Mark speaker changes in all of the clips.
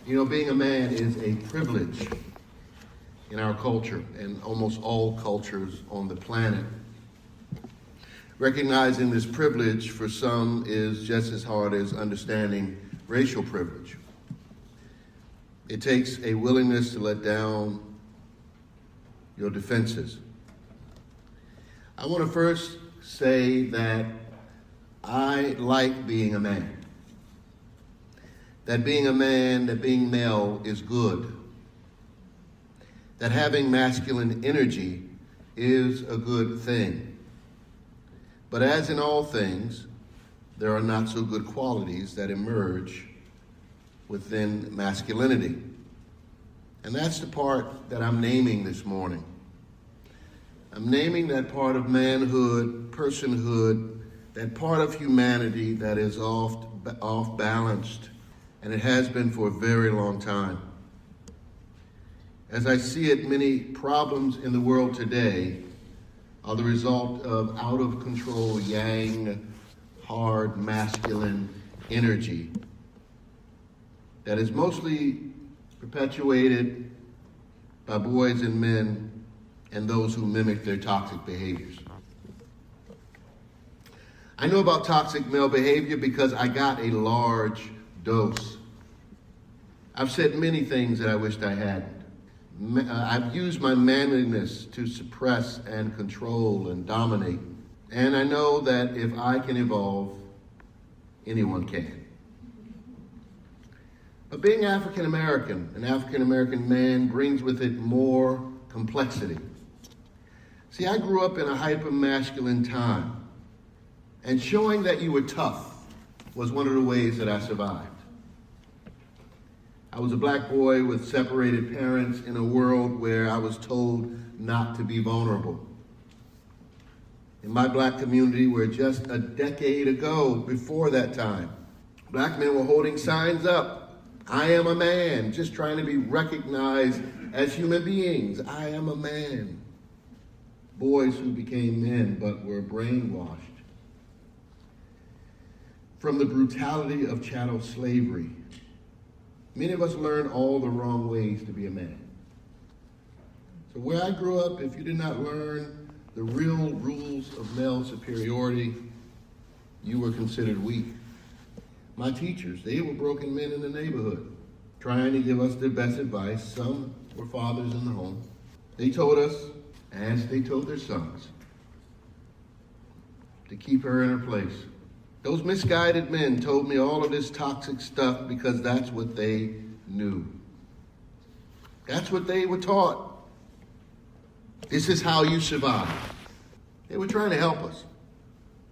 Speaker 1: You know, being a man is a privilege in our culture and almost all cultures on the planet. Recognizing this privilege for some is just as hard as understanding racial privilege. It takes a willingness to let down your defenses. I want to first say that I like being a man. That being a man, that being male is good. That having masculine energy is a good thing. But as in all things, there are not so good qualities that emerge within masculinity. And that's the part that I'm naming this morning. I'm naming that part of manhood, personhood, that part of humanity that is off balanced, and it has been for a very long time. As I see it, many problems in the world today are the result of out of control, yang, hard, masculine energy that is mostly perpetuated by boys and men and those who mimic their toxic behaviors. I know about toxic male behavior because I got a large dose. I've said many things that I wished I hadn't. I've used my manliness to suppress and control and dominate. And I know that if I can evolve, anyone can. But being African American, an African American man, brings with it more complexity. See, I grew up in a hyper-masculine time. And showing that you were tough was one of the ways that I survived. I was a black boy with separated parents in a world where I was told not to be vulnerable. In my black community, where just a decade ago, before that time, black men were holding signs up. I am a man, just trying to be recognized as human beings. I am a man. Boys who became men but were brainwashed. From the brutality of chattel slavery, many of us learned all the wrong ways to be a man. So where I grew up, if you did not learn the real rules of male superiority, you were considered weak. My teachers, they were broken men in the neighborhood, trying to give us their best advice. Some were fathers in the home. They told us, as they told their sons, to keep her in her place. Those misguided men told me all of this toxic stuff because that's what they knew. That's what they were taught. This is how you survive. They were trying to help us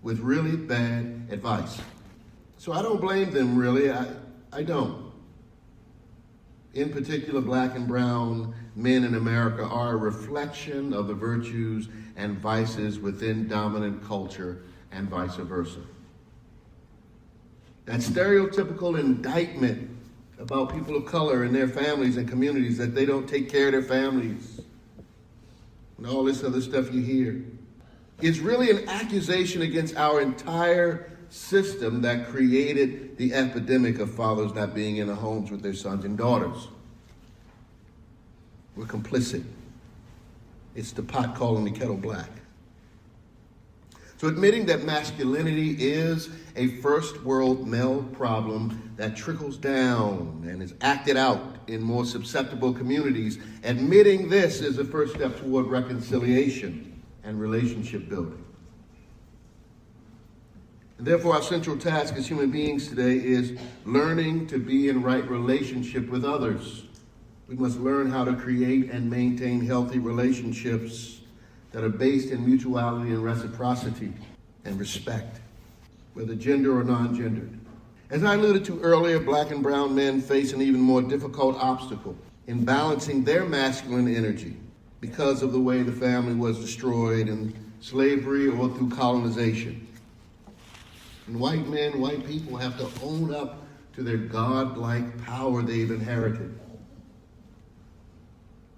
Speaker 1: with really bad advice. So I don't blame them, really. I don't. In particular, black and brown men in America are a reflection of the virtues and vices within dominant culture and vice versa. That stereotypical indictment about people of color and their families and communities, that they don't take care of their families, and all this other stuff you hear, is really an accusation against our entire system that created the epidemic of fathers not being in the homes with their sons and daughters. We're complicit. It's the pot calling the kettle black. So admitting that masculinity is a first world male problem that trickles down and is acted out in more susceptible communities, admitting this is the first step toward reconciliation and relationship building. And therefore, our central task as human beings today is learning to be in right relationship with others. We must learn how to create and maintain healthy relationships that are based in mutuality and reciprocity and respect, whether gender or non-gendered. As I alluded to earlier, black and brown men face an even more difficult obstacle in balancing their masculine energy because of the way the family was destroyed in slavery or through colonization. And white men, white people have to own up to their God-like power they've inherited,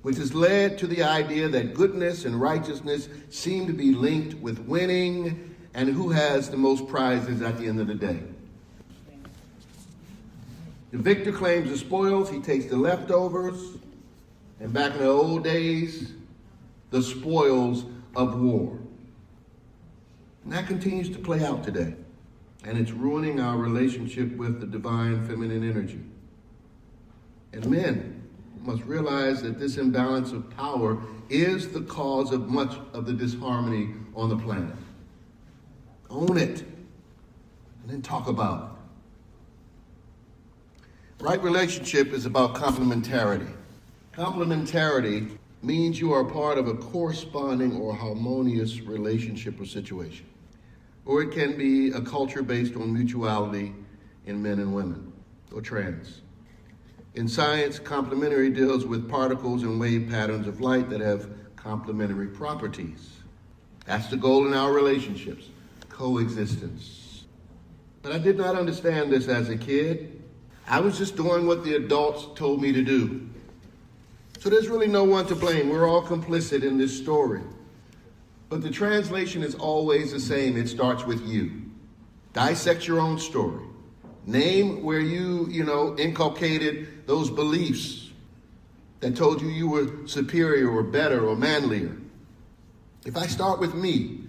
Speaker 1: which has led to the idea that goodness and righteousness seem to be linked with winning and who has the most prizes at the end of the day. The victor claims the spoils, he takes the leftovers, and back in the old days, the spoils of war. And that continues to play out today. And it's ruining our relationship with the divine feminine energy. And men must realize that this imbalance of power is the cause of much of the disharmony on the planet. Own it, and then talk about it. Right relationship is about complementarity. Complementarity means you are part of a corresponding or harmonious relationship or situation. Or it can be a culture based on mutuality in men and women, or trans. In science, complementary deals with particles and wave patterns of light that have complementary properties. That's the goal in our relationships, coexistence. But I did not understand this as a kid. I was just doing what the adults told me to do. So there's really no one to blame. We're all complicit in this story. But the translation is always the same. It starts with you. Dissect your own story. Name where you inculcated those beliefs that told you were superior or better or manlier. If I start with me,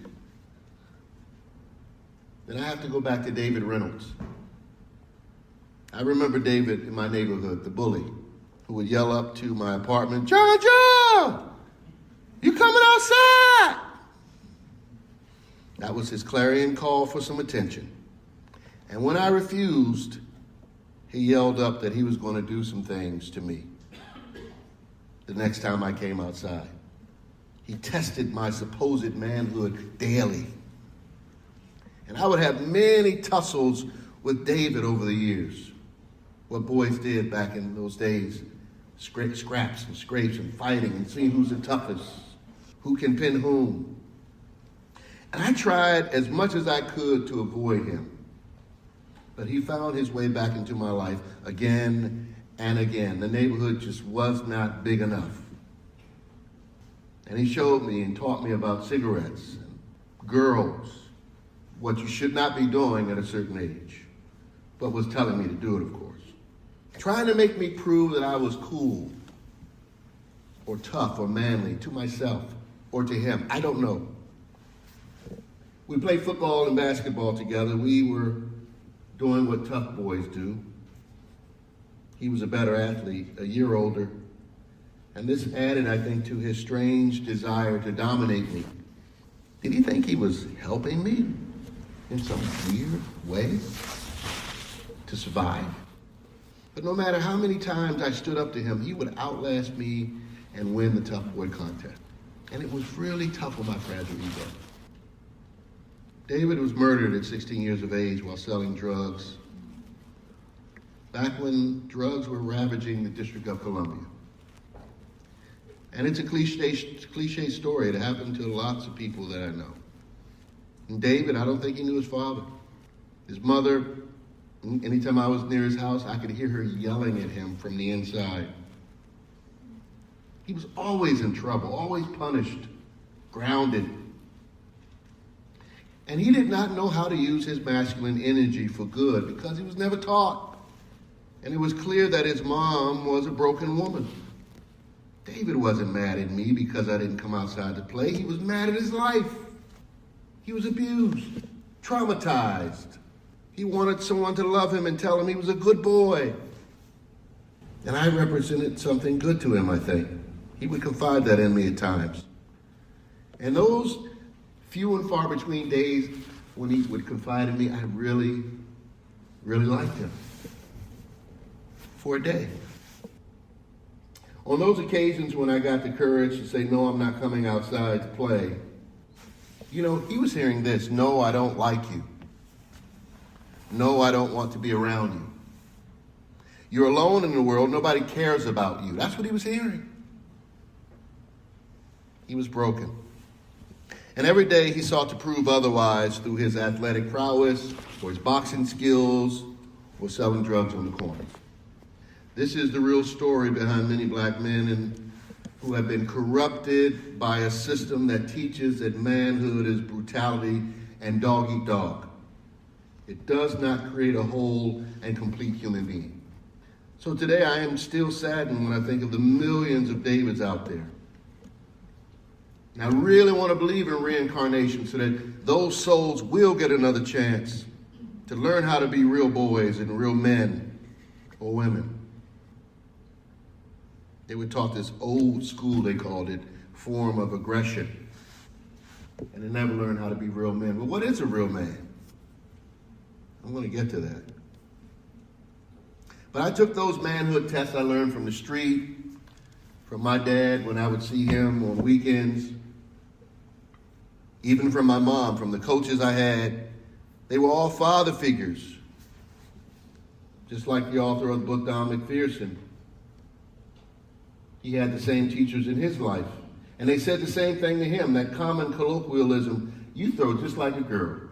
Speaker 1: then I have to go back to David Reynolds. I remember David in my neighborhood, the bully, who would yell up to my apartment, "John, you coming outside?" That was his clarion call for some attention. And when I refused, he yelled up that he was going to do some things to me the next time I came outside. He tested my supposed manhood daily. And I would have many tussles with David over the years. What boys did back in those days, scraps and scrapes and fighting and seeing who's the toughest, who can pin whom. And I tried as much as I could to avoid him. But he found his way back into my life again and again. The neighborhood just was not big enough. And he showed me and taught me about cigarettes and girls, what you should not be doing at a certain age, but was telling me to do it, of course. Trying to make me prove that I was cool or tough or manly to myself or to him. I don't know. We played football and basketball together. We were doing what tough boys do. He was a better athlete, a year older. And this added, I think, to his strange desire to dominate me. Did he think he was helping me in some weird way to survive? But no matter how many times I stood up to him, he would outlast me and win the tough boy contest. And it was really tough on my fragile ego. David was murdered at 16 years of age while selling drugs, back when drugs were ravaging the District of Columbia. And it's a cliche story. It happened to lots of people that I know. And David, I don't think he knew his father. His mother, anytime I was near his house, I could hear her yelling at him from the inside. He was always in trouble, always punished, grounded. And he did not know how to use his masculine energy for good because he was never taught. And it was clear that his mom was a broken woman. David wasn't mad at me because I didn't come outside to play. He was mad at his life. He was abused, traumatized. He wanted someone to love him and tell him he was a good boy. And I represented something good to him, I think. He would confide that in me at times. And those few and far between days when he would confide in me, I really, really liked him. For a day. On those occasions when I got the courage to say, "No, I'm not coming outside to play," he was hearing this: "No, I don't like you. No, I don't want to be around you. You're alone in the world. Nobody cares about you." That's what he was hearing. He was broken. And every day he sought to prove otherwise through his athletic prowess, or his boxing skills, or selling drugs on the corners. This is the real story behind many black men who have been corrupted by a system that teaches that manhood is brutality and dog eat dog. It does not create a whole and complete human being. So today I am still saddened when I think of the millions of Davids out there. And I really want to believe in reincarnation so that those souls will get another chance to learn how to be real boys and real men or women. They were taught this old school, they called it, form of aggression. And they never learned how to be real men. But what is a real man? I'm going to get to that. But I took those manhood tests I learned from the street, from my dad when I would see him on weekends, even from my mom, from the coaches I had. They were all father figures, just like the author of the book, Don McPherson. He had the same teachers in his life. And they said the same thing to him, that common colloquialism, you throw just like a girl.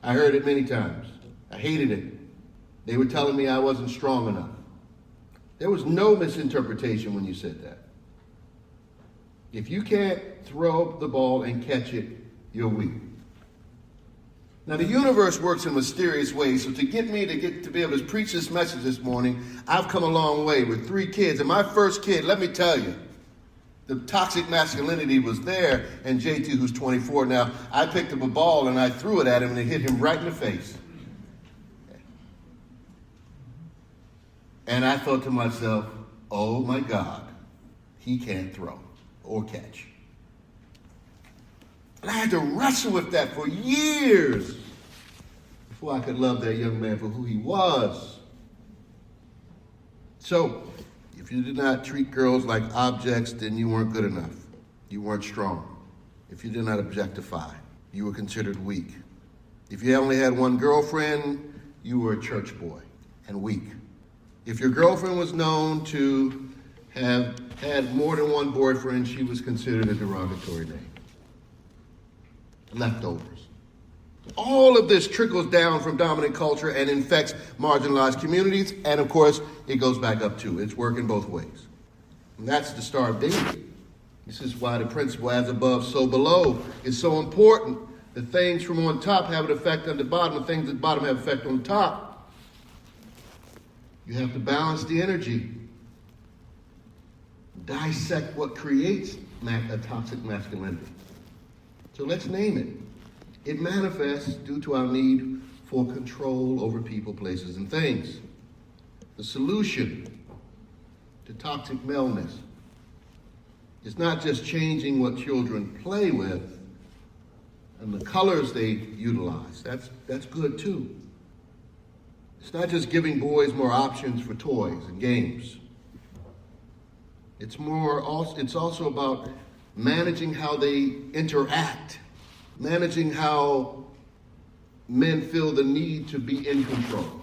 Speaker 1: I heard it many times. I hated it. They were telling me I wasn't strong enough. There was no misinterpretation when you said that. If you can't throw the ball and catch it, you're weak. Now, the universe works in mysterious ways, so to get me to be able to preach this message this morning, I've come a long way with 3 kids. And my first kid, let me tell you, the toxic masculinity was there, and JT, who's 24 now, I picked up a ball and I threw it at him and it hit him right in the face. And I thought to myself, oh my God, he can't throw or catch. And I had to wrestle with that for years before I could love that young man for who he was. So, if you did not treat girls like objects, then you weren't good enough. You weren't strong. If you did not objectify, you were considered weak. If you only had one girlfriend, you were a church boy and weak. If your girlfriend was known to have had more than one boyfriend, she was considered a derogatory name. Leftovers. All of this trickles down from dominant culture and infects marginalized communities, and of course, it goes back up too. It's working both ways. And that's the Star of David. This is why the principle as above, so below is so important. The things from on top have an effect on the bottom, the things at the bottom have an effect on the top. You have to balance the energy. Dissect what creates a toxic masculinity. So let's name it. It manifests due to our need for control over people, places, and things. The solution to toxic maleness is not just changing what children play with and the colors they utilize. That's good too. It's not just giving boys more options for toys and games. It's also about managing how they interact, managing how men feel the need to be in control.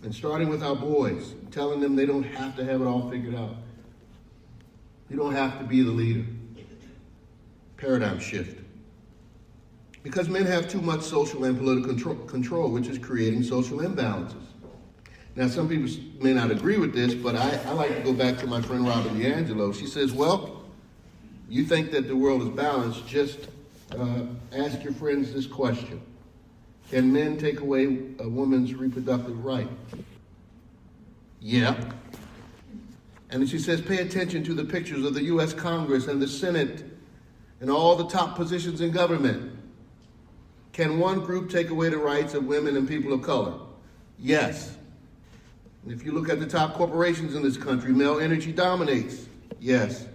Speaker 1: And starting with our boys, telling them they don't have to have it all figured out. You don't have to be the leader. Paradigm shift. Because men have too much social and political control, which is creating social imbalances. Now, some people may not agree with this, but I like to go back to my friend Robin DiAngelo. She says, well, you think that the world is balanced, just ask your friends this question. Can men take away a woman's reproductive right? Yeah. And then she says, pay attention to the pictures of the U.S. Congress and the Senate and all the top positions in government. Can one group take away the rights of women and people of color? Yes. And if you look at the top corporations in this country, male energy dominates. Yes.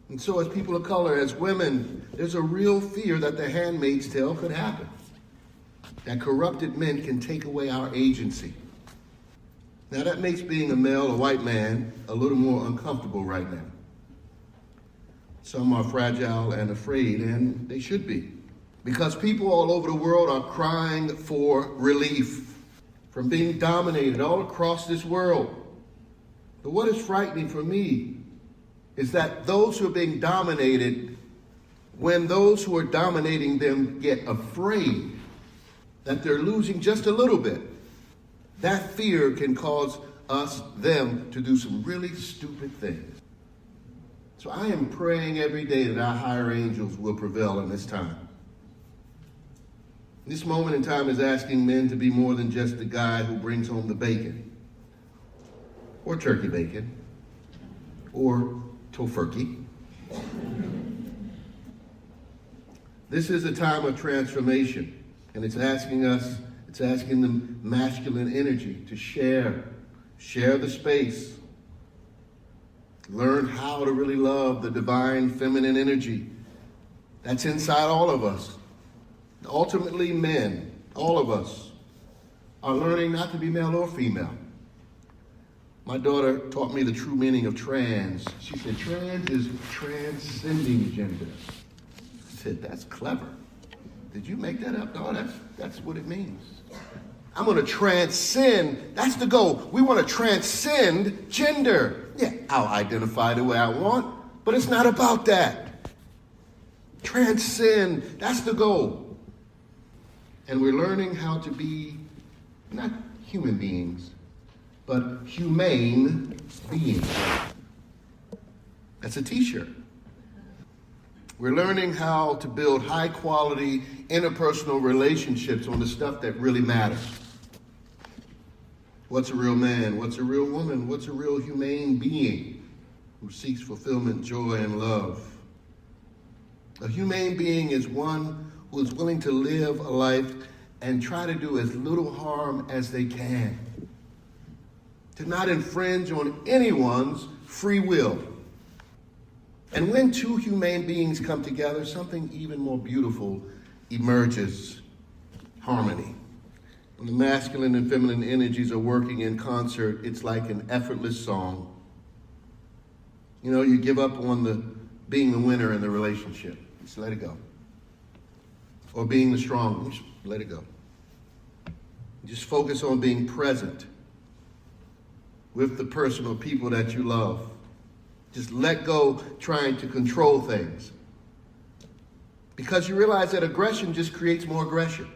Speaker 1: And so as people of color, as women, there's a real fear that the Handmaid's Tale could happen. That corrupted men can take away our agency. Now that makes being a male, a white man, a little more uncomfortable right now. Some are fragile and afraid, and they should be. Because people all over the world are crying for relief from being dominated all across this world. But what is frightening for me is that those who are being dominated, when those who are dominating them get afraid that they're losing just a little bit, that fear can cause them to do some really stupid things. So I am praying every day that our higher angels will prevail in this time. This moment in time is asking men to be more than just the guy who brings home the bacon, or turkey bacon, or tofurkey. This is a time of transformation, and it's asking the masculine energy to share the space, learn how to really love the divine feminine energy that's inside all of us. Ultimately, men, all of us, are learning not to be male or female. My daughter taught me the true meaning of trans. She said, trans is transcending gender. I said, that's clever. Did you make that up? No, that's what it means. I'm going to transcend. That's the goal. We want to transcend gender. Yeah, I'll identify the way I want, but it's not about that. Transcend. That's the goal. And we're learning how to be not human beings, but humane beings. That's a t-shirt. We're learning how to build high-quality interpersonal relationships on the stuff that really matters. What's a real man? What's a real woman? What's a real humane being who seeks fulfillment, joy, and love? A humane being is one who is willing to live a life and try to do as little harm as they can, to not infringe on anyone's free will. And when two humane beings come together, something even more beautiful emerges: harmony. When the masculine and feminine energies are working in concert, it's like an effortless song. You know, you give up on being the winner in the relationship. Just let it go. Or being the strong, just let it go. Just focus on being present with the person or people that you love. Just let go trying to control things. Because you realize that aggression just creates more aggression.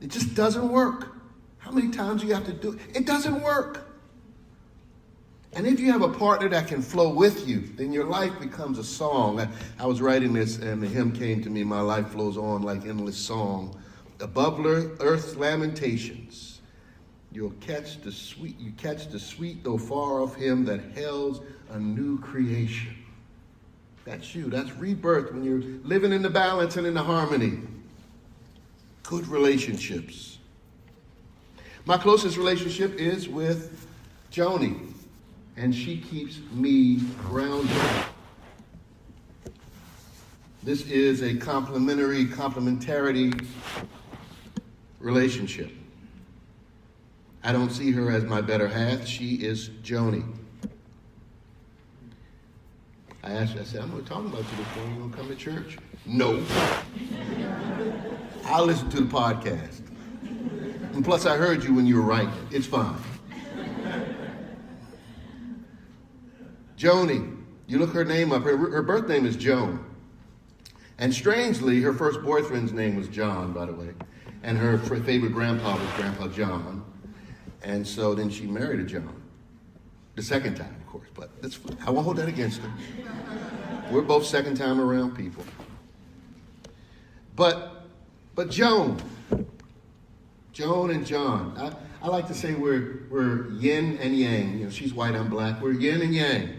Speaker 1: It just doesn't work. How many times do you have to do it? It doesn't work. And if you have a partner that can flow with you, then your life becomes a song. I was writing this and the hymn came to me, my life flows on like endless song. Above earth's lamentations, you catch the sweet though far off him that hails a new creation. That's you. That's rebirth when you're living in the balance and in the harmony. Good relationships. My closest relationship is with Joni, and she keeps me grounded. This is a complementarity relationship. I don't see her as my better half. She is Joni. I said, I'm going to talk about you before you going to come to church. No. I'll listen to the podcast. And plus, I heard you when you were writing. It's fine. Joni, you look her name up. Her birth name is Joan. And strangely, her first boyfriend's name was John, by the way. And her favorite grandpa was Grandpa John. And so then she married a John. The second time, of course. But that's fine. I won't hold that against her. We're both second time around people. But Joan and John. I like to say we're yin and yang. You know, she's white, I'm black. We're yin and yang.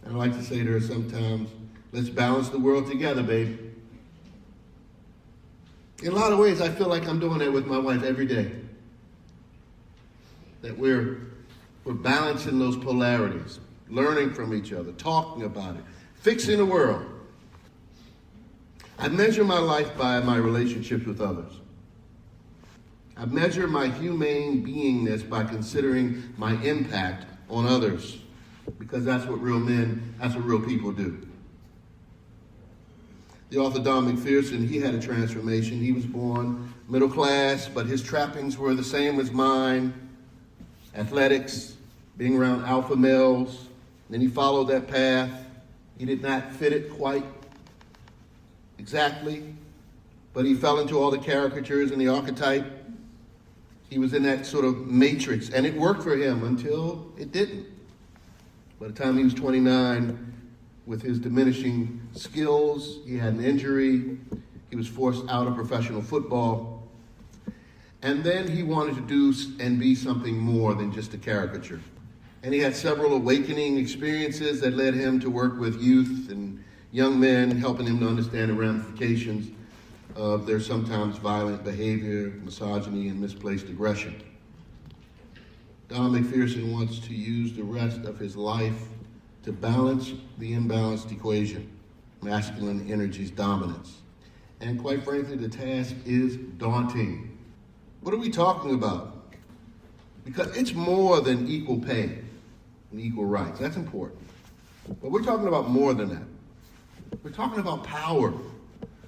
Speaker 1: And I like to say to her sometimes, let's balance the world together, babe. In a lot of ways, I feel like I'm doing that with my wife every day. That we're balancing those polarities, learning from each other, talking about it, fixing the world. I measure my life by my relationships with others. I measure my humane beingness by considering my impact on others, because that's what real people do. The author Don McPherson, he had a transformation. He was born middle class, but his trappings were the same as mine. Athletics, being around alpha males. Then he followed that path. He did not fit it quite exactly, but he fell into all the caricatures and the archetype. He was in that sort of matrix, and it worked for him until it didn't. By the time he was 29, with his diminishing skills. He had an injury. He was forced out of professional football. And then he wanted to do and be something more than just a caricature. And he had several awakening experiences that led him to work with youth and young men, helping him to understand the ramifications of their sometimes violent behavior, misogyny, and misplaced aggression. Don McPherson wants to use the rest of his life to balance the imbalanced equation, masculine energy's dominance. And quite frankly, the task is daunting. What are we talking about? Because it's more than equal pay and equal rights. That's important. But we're talking about more than that. We're talking about power,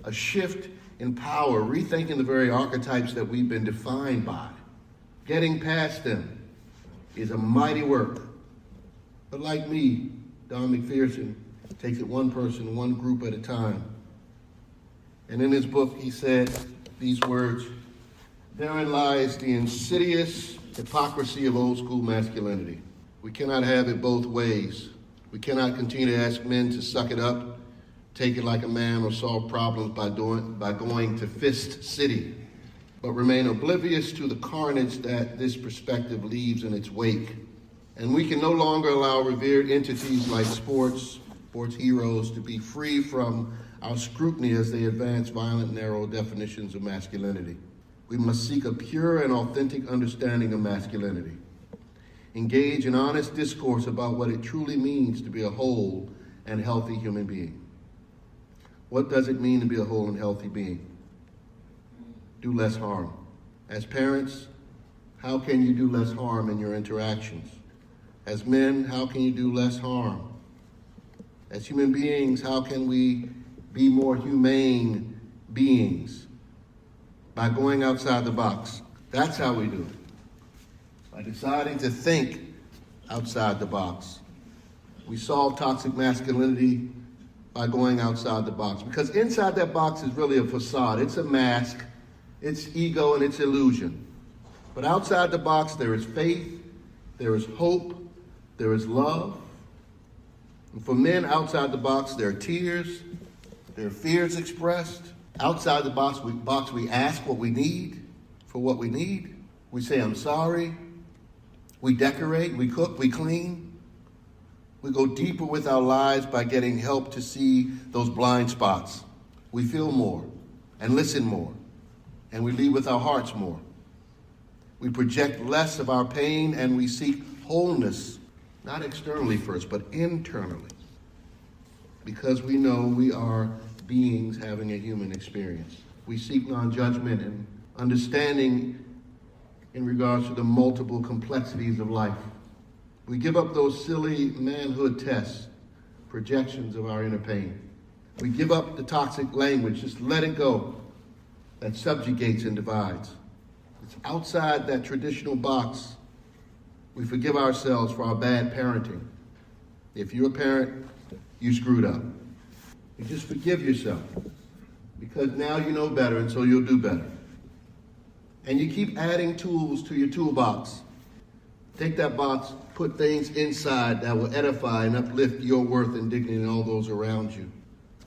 Speaker 1: a shift in power, rethinking the very archetypes that we've been defined by. Getting past them is a mighty work. But like me, Don McPherson takes it one person, one group at a time. And in his book, he said these words: "Therein lies the insidious hypocrisy of old school masculinity. We cannot have it both ways. We cannot continue to ask men to suck it up, take it like a man, or solve problems by going to fist city, but remain oblivious to the carnage that this perspective leaves in its wake. And we can no longer allow revered entities like sports heroes to be free from our scrutiny as they advance violent, narrow definitions of masculinity. We must seek a pure and authentic understanding of masculinity. Engage in honest discourse about what it truly means to be a whole and healthy human being. What does it mean to be a whole and healthy being? Do less harm. As parents, how can you do less harm in your interactions? As men, how can you do less harm? As human beings, how can we be more humane beings? By going outside the box. That's how we do it. By deciding to think outside the box. We solve toxic masculinity by going outside the box. Because inside that box is really a facade. It's a mask. It's ego and it's illusion. But outside the box, there is faith, there is hope, there is love. And for men outside the box, there are tears, there are fears expressed. Outside the box, we ask what we need for what we need. We say, I'm sorry. We decorate, we cook, we clean. We go deeper with our lives by getting help to see those blind spots. We feel more and listen more, and we lead with our hearts more. We project less of our pain, and we seek wholeness, not externally first, but internally, because we know we are beings having a human experience. We seek non-judgment and understanding in regards to the multiple complexities of life. We give up those silly manhood tests, projections of our inner pain. We give up the toxic language, just let it go, that subjugates and divides. It's outside that traditional box. We forgive ourselves for our bad parenting. If you're a parent, you screwed up. You just forgive yourself, because now you know better, and so you'll do better. And you keep adding tools to your toolbox. Take that box, put things inside that will edify and uplift your worth and dignity and all those around you.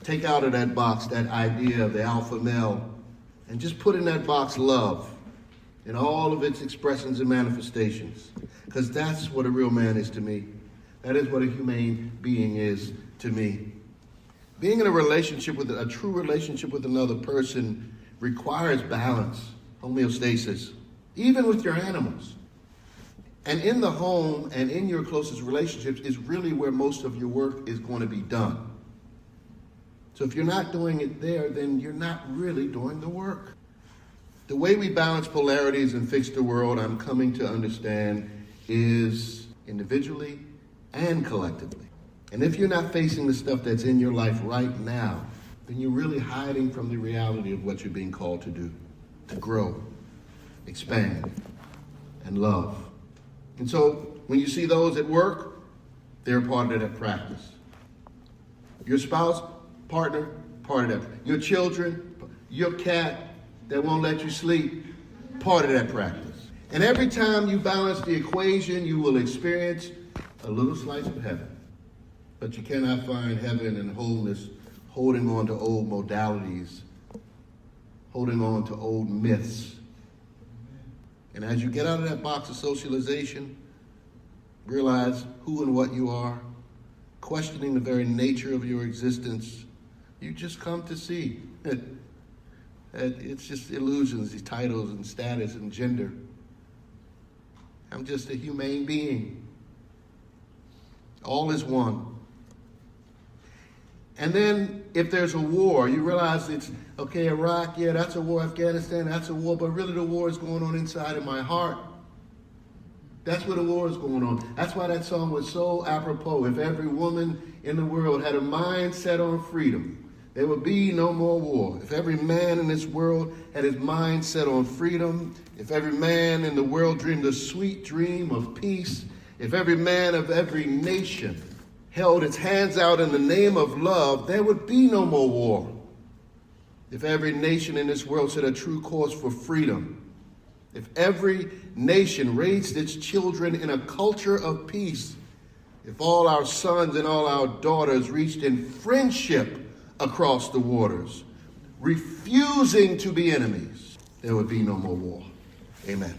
Speaker 1: Take out of that box that idea of the alpha male, and just put in that box love in all of its expressions and manifestations. Because that's what a real man is to me. That is what a humane being is to me. Being in a relationship with a true relationship with another person requires balance, homeostasis, even with your animals. And in the home and in your closest relationships is really where most of your work is going to be done. So if you're not doing it there, then you're not really doing the work. The way we balance polarities and fix the world, I'm coming to understand, is individually and collectively. And if you're not facing the stuff that's in your life right now, then you're really hiding from the reality of what you're being called to do, to grow, expand, and love. And so when you see those at work, they're part of that practice. Your spouse, partner, part of that. Your children, your cat that won't let you sleep, part of that practice. And every time you balance the equation, you will experience a little slice of heaven. But you cannot find heaven and wholeness holding on to old modalities, holding on to old myths. And as you get out of that box of socialization, realize who and what you are, questioning the very nature of your existence, you just come to see that it's just illusions, these titles and status and gender. I'm just a humane being. All is one. And then if there's a war, you realize it's, okay, Iraq, yeah, that's a war. Afghanistan, that's a war. But really the war is going on inside of my heart. That's where the war is going on. That's why that song was so apropos. If every woman in the world had a mind set on freedom, there would be no more war. If every man in this world had his mind set on freedom, if every man in the world dreamed a sweet dream of peace, if every man of every nation held its hands out in the name of love, there would be no more war. If every nation in this world set a true course for freedom, if every nation raised its children in a culture of peace, if all our sons and all our daughters reached in friendship across the waters, refusing to be enemies, there would be no more war. Amen.